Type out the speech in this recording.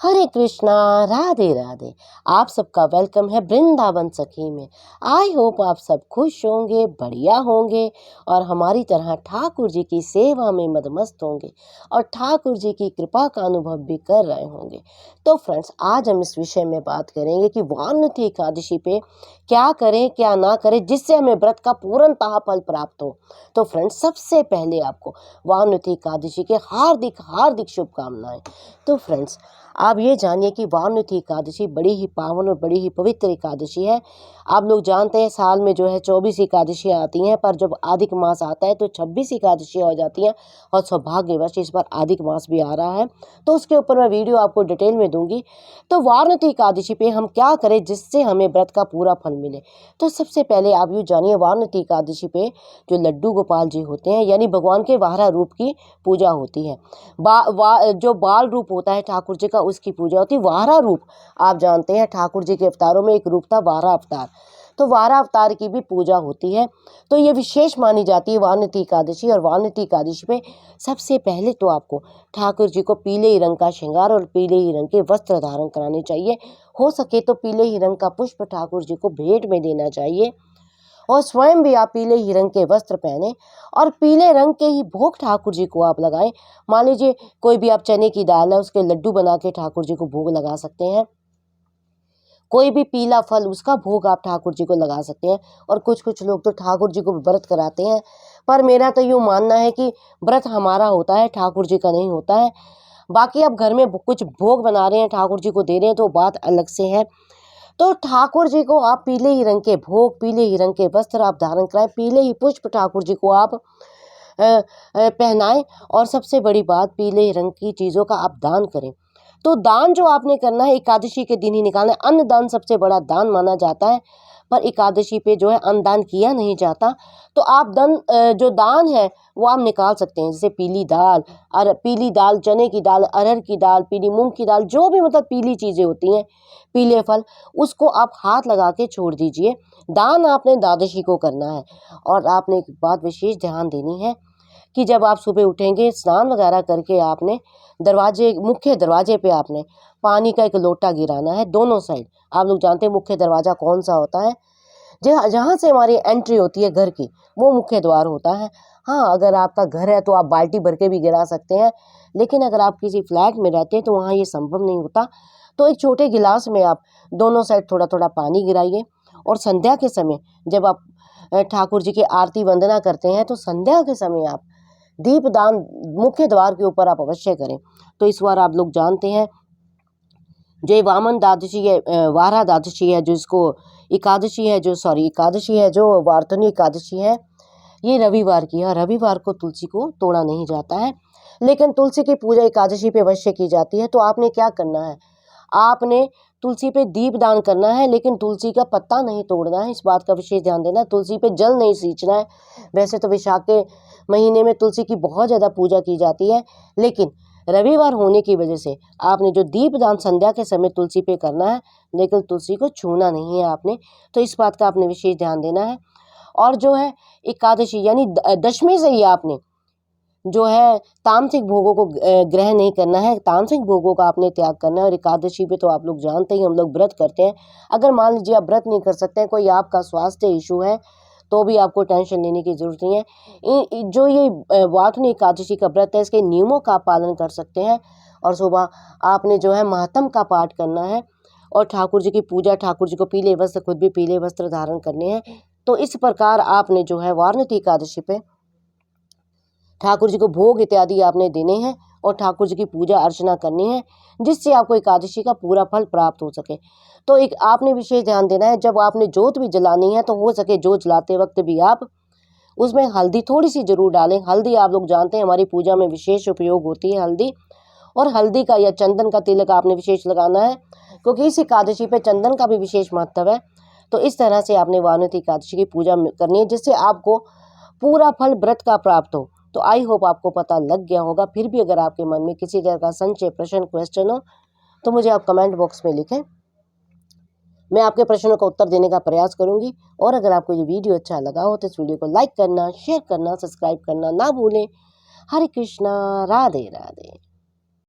हरे कृष्णा, राधे राधे। आप सबका वेलकम है वृंदावन सखी में। आई होप आप सब खुश होंगे, बढ़िया होंगे और हमारी तरह ठाकुर जी की सेवा में मदमस्त होंगे और ठाकुर जी की कृपा का अनुभव भी कर रहे होंगे। तो फ्रेंड्स, आज हम इस विषय में बात करेंगे कि वाराणसी एकादशी पे क्या करें क्या ना करें जिससे हमें व्रत का पूर्णतः फल प्राप्त हो। तो फ्रेंड्स, सबसे पहले आपको वाराणसी एकादशी के हार्दिक हार्दिक शुभकामनाएं। तो फ्रेंड्स, आप ये जानिए कि वाराणसी एकादशी बड़ी ही पावन और बड़ी ही पवित्र एकादशी है। आप लोग जानते हैं साल में जो है 24 एकादशियाँ आती हैं, पर जब अधिक मास आता है तो 26 एकादशियाँ हो जाती हैं और सौभाग्यवश इस बार अधिक मास भी आ रहा है, तो उसके ऊपर मैं वीडियो आपको डिटेल में दूंगी। तो वाराणसी एकादशी पे हम क्या करें जिससे हमें व्रत का पूरा फल मिले। तो सबसे पहले आप यूँ जानिए, वाराणसी एकादशी पे जो लड्डू गोपाल जी होते हैं, यानी भगवान के वाहरा रूप की पूजा होती है। जो बाल रूप होता है ठाकुर जी का, उसकी पूजा होती है। वाहरा रूप आप जानते हैं, ठाकुर जी के अवतारों में एक रूप था वाहरा अवतार, तो वाहरा अवतार की भी पूजा होती है। तो ये विशेष मानी जाती है वाराणसी एकादशी। और वाराणसी एकादशी पे सबसे पहले तो आपको ठाकुर जी को पीले ही रंग का श्रृंगार और पीले ही रंग के वस्त्र धारण कराने चाहिए। हो सके तो पीले ही रंग का पुष्प ठाकुर जी को भेंट में देना चाहिए और स्वयं भी आप पीले ही रंग के वस्त्र पहने और पीले रंग के ही भोग ठाकुर जी को आप लगाएं। मान लीजिए कोई भी आप चने की दाल है उसके लड्डू बना के ठाकुर जी को भोग लगा सकते हैं। कोई भी पीला फल, उसका भोग आप ठाकुर जी को लगा सकते हैं। और कुछ कुछ लोग तो ठाकुर जी को व्रत कराते हैं, पर मेरा तो यूँ मानना है कि व्रत हमारा होता है, ठाकुर जी का नहीं होता है। बाकी आप घर में कुछ भोग बना रहे हैं, ठाकुर जी को दे रहे हैं, तो बात अलग से है। तो ठाकुर जी को आप पीले ही रंग के भोग, पीले ही रंग के वस्त्र आप धारण कराएं, पीले ही पुष्प ठाकुर जी को आप पहनाएं। और सबसे बड़ी बात, पीले रंग की चीज़ों का आप दान करें। तो दान जो आपने करना है एकादशी के दिन ही निकालना है। अन्न दान सबसे बड़ा दान माना जाता है, पर एकादशी पे जो है अन्न दान किया नहीं जाता। तो आप जो दान है वो आप निकाल सकते हैं, जैसे पीली दाल, चने की दाल, अरहर की दाल, पीली मूंग की दाल, जो भी मतलब पीली चीज़ें होती हैं, पीले फल, उसको आप हाथ लगा के छोड़ दीजिए। दान आपने द्वादशी को करना है। और आपने एक बात विशेष ध्यान देनी है कि जब आप सुबह उठेंगे, स्नान वगैरह करके आपने मुख्य दरवाजे पे आपने पानी का एक लोटा गिराना है दोनों साइड। आप लोग जानते हैं मुख्य दरवाज़ा कौन सा होता है, जहाँ से हमारी एंट्री होती है घर की, वो मुख्य द्वार होता है। हाँ, अगर आपका घर है तो आप बाल्टी भर के भी गिरा सकते हैं, लेकिन अगर आप किसी फ्लैट में रहते हैं तो वहाँ ये संभव नहीं होता। तो एक छोटे गिलास में आप दोनों साइड थोड़ा थोड़ा पानी गिराइए। और संध्या के समय जब आप ठाकुर जी की आरती वंदना करते हैं, तो संध्या के समय आप दीपदान मुख्य द्वार के ऊपर आप अवश्य करें। तो इस बार आप लोग जानते हैं जय वामन द्वादशी है, वारा द्वादशी है, जो इसको एकादशी है जो वार्तनी एकादशी है, ये रविवार की है। रविवार को तुलसी को तोड़ा नहीं जाता है, लेकिन तुलसी की पूजा एकादशी पे अवश्य की जाती है। तो आपने क्या करना है, आपने तुलसी पे दीप दान करना है, लेकिन तुलसी का पत्ता नहीं तोड़ना है। इस बात का विशेष ध्यान देना। तुलसी पे जल नहीं सींचना है। वैसे तो वैशाख के महीने में तुलसी की बहुत ज़्यादा पूजा की जाती है, लेकिन रविवार होने की वजह से आपने जो दीप दान संध्या के समय तुलसी पे करना है, लेकिन तुलसी को छूना नहीं है आपने। तो इस बात का आपने विशेष ध्यान देना है। और जो है एकादशी यानी दशमी से ही आपने जो है तामसिक भोगों को ग्रहण नहीं करना है, तामसिक भोगों का आपने त्याग करना है। और एकादशी पे तो आप लोग जानते ही हम लोग व्रत करते हैं। अगर मान लीजिए आप व्रत नहीं कर सकते हैं, कोई आपका स्वास्थ्य इशू है, तो भी आपको टेंशन लेने की ज़रूरत नहीं है। जो ये वारुणी एकादशी का व्रत है, इसके नियमों का आप पालन कर सकते हैं। और सुबह आपने जो है महात्म का पाठ करना है और ठाकुर जी की पूजा, ठाकुर जी को पीले वस्त्र, खुद भी पीले वस्त्र धारण करने हैं। तो इस प्रकार आपने जो है वाराणसी एकादशी पे ठाकुर जी को भोग इत्यादि आपने देने हैं और ठाकुर जी की पूजा अर्चना करनी है, जिससे आपको एकादशी का पूरा फल प्राप्त हो सके। तो एक आपने विशेष ध्यान देना है, जब आपने जोत भी जलानी है तो हो सके जोत जलाते वक्त भी आप उसमें हल्दी थोड़ी सी जरूर डालें। हल्दी आप लोग जानते हैं हमारी पूजा में विशेष उपयोग होती है हल्दी। और हल्दी का या चंदन का तिलक आपने विशेष लगाना है, क्योंकि इस एकादशी पे चंदन का भी विशेष महत्व है। तो इस तरह से आपने वाराणसी एकादशी की पूजा करनी है, जिससे आपको पूरा फल व्रत का प्राप्त हो। तो आई होप आपको पता लग गया होगा। फिर भी अगर आपके मन में किसी तरह का संशय, प्रश्न, क्वेश्चन हो तो मुझे आप कमेंट बॉक्स में लिखें, मैं आपके प्रश्नों का उत्तर देने का प्रयास करूंगी। और अगर आपको ये वीडियो अच्छा लगा हो तो इस वीडियो को लाइक करना, शेयर करना, सब्सक्राइब करना ना भूलें। हरे कृष्णा, राधे राधे।